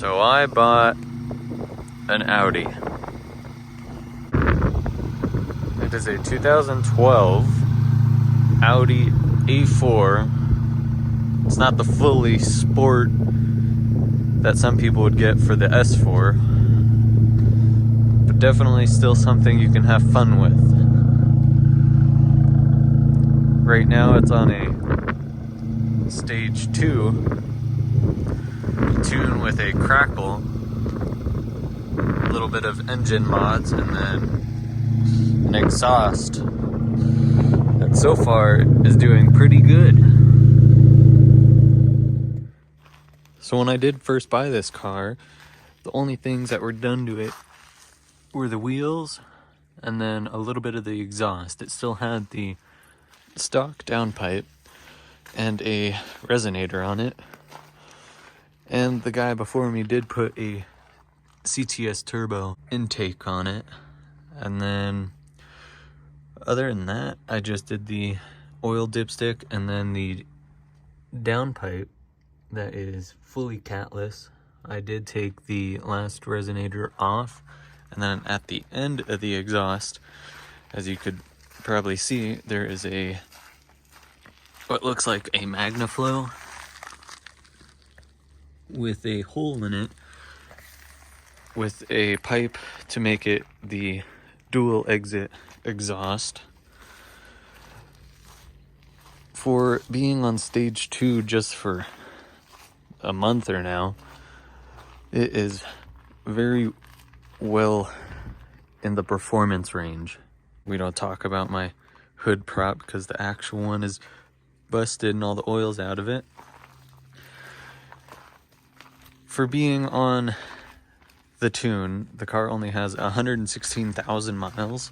So I bought an Audi. It is a 2012 Audi A4. It's not the fully sport that some people would get for the S4, but definitely still something you can have fun with. Right now it's on a stage 2 tune with a crackle, a little bit of engine mods, and then an exhaust that so far is doing pretty good. So when I did first buy this car, the only things that were done to it were the wheels and then a little bit of the exhaust. It still had the stock downpipe and a resonator on it. And the guy before me did put a CTS turbo intake on it. And then other than that, I just did the oil dipstick and then the downpipe that is fully catless. I did take the last resonator off, and then at the end of the exhaust, as you could probably see, there is a what looks like a MagnaFlow with a hole in it with a pipe to make it the dual exit exhaust. For being on stage 2 just for a month or now, it is very well in the performance range. We don't talk about my hood prop because the actual one is busted and all the oil's out of it. For being on the tune, the car only has 116,000 miles.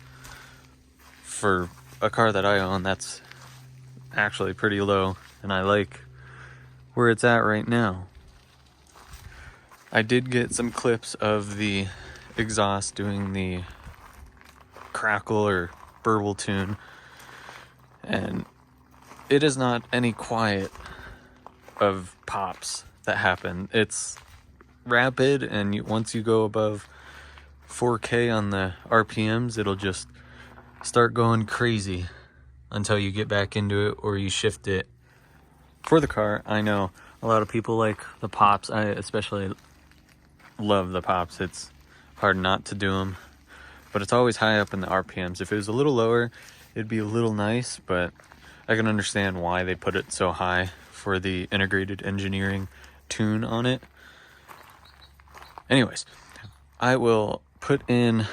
For a car that I own, that's actually pretty low, and I like where it's at right now. I did get some clips of the exhaust doing the crackle or burble tune, and it is not any quiet of pops that happen. It's rapid, and once you go above 4K on the RPMs, it'll just start going crazy until you get back into it or you shift it. For the car, I know a lot of people like the pops. I especially love the pops. It's hard not to do them, but it's always high up in the RPMs. If it was a little lower, it'd be a little nice, but I can understand why they put it so high for the integrated engineering tune on it. Anyways, I will put in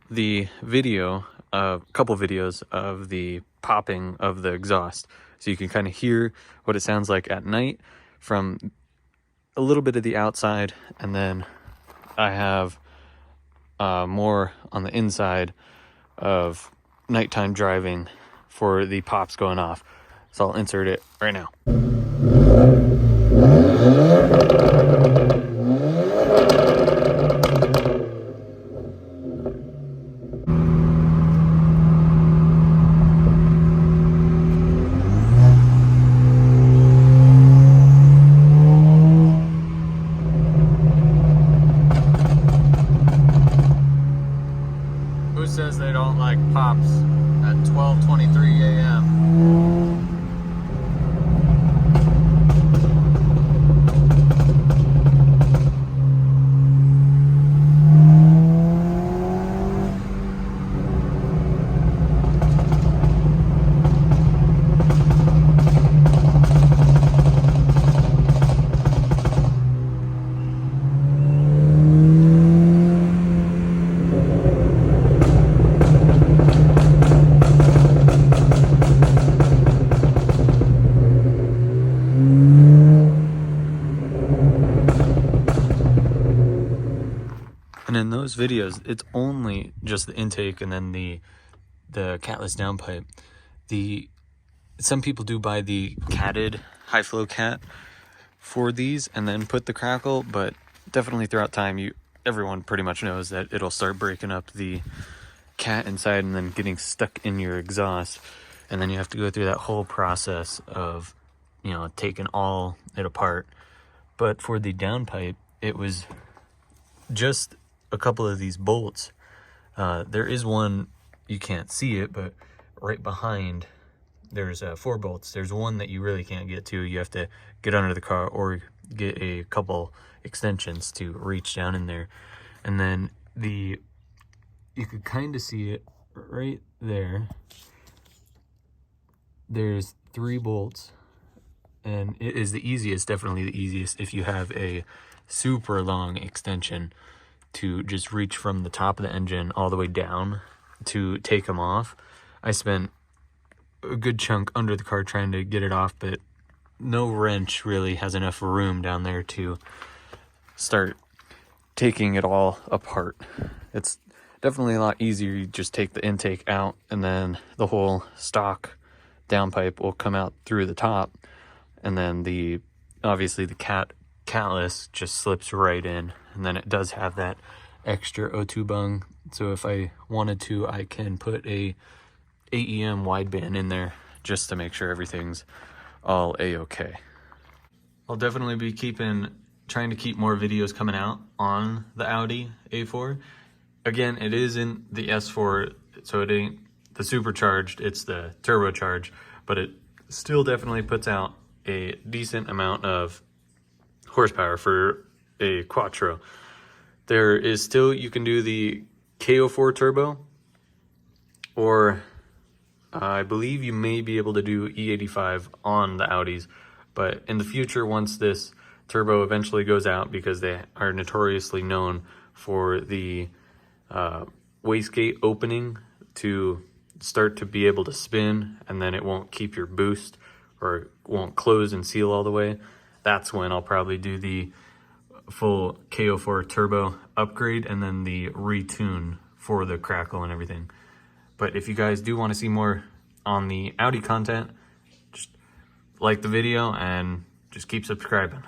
the video, a couple videos of the popping of the exhaust, so you can kind of hear what it sounds like at night from a little bit of the outside, and then I have more on the inside of nighttime driving for the pops going off. So I'll insert it right now. Who says they don't like pops at 12:23 a.m.? And in those videos, it's only just the intake and then the catless downpipe. Some people do buy the catted high flow cat for these and then put the crackle, but definitely throughout time, everyone pretty much knows that it'll start breaking up the cat inside and then getting stuck in your exhaust, and then you have to go through that whole process of taking all it apart. But for the downpipe, it was just a couple of these bolts. There is one, you can't see it, but right behind there's 4 bolts. There's one that you really can't get to. You have to get under the car or get a couple extensions to reach down in there. And then you could kind of see it right there. There's 3 bolts, and it is the easiest, definitely the easiest, if you have a super long extension, to just reach from the top of the engine all the way down to take them off. I spent a good chunk under the car trying to get it off, but no wrench really has enough room down there to start taking it all apart. It's definitely a lot easier. You just take the intake out, and then the whole stock downpipe will come out through the top, and then obviously the catless just slips right in, and then it does have that extra O2 bung. So if I wanted to, I can put a AEM wideband in there just to make sure everything's all a-okay. I'll definitely be trying to keep more videos coming out on the Audi A4. Again, it is in the S4, so it ain't the supercharged, it's the turbocharged, but it still definitely puts out a decent amount of horsepower for a Quattro. There is still, you can do the K04 turbo, or I believe you may be able to do E85 on the Audis, but in the future, once this turbo eventually goes out, because they are notoriously known for the wastegate opening to start to be able to spin, and then it won't keep your boost, or it won't close and seal all the way, that's when I'll probably do the full K04 turbo upgrade and then the retune for the crackle and everything. But if you guys do want to see more on the Audi content, just like the video and just keep subscribing.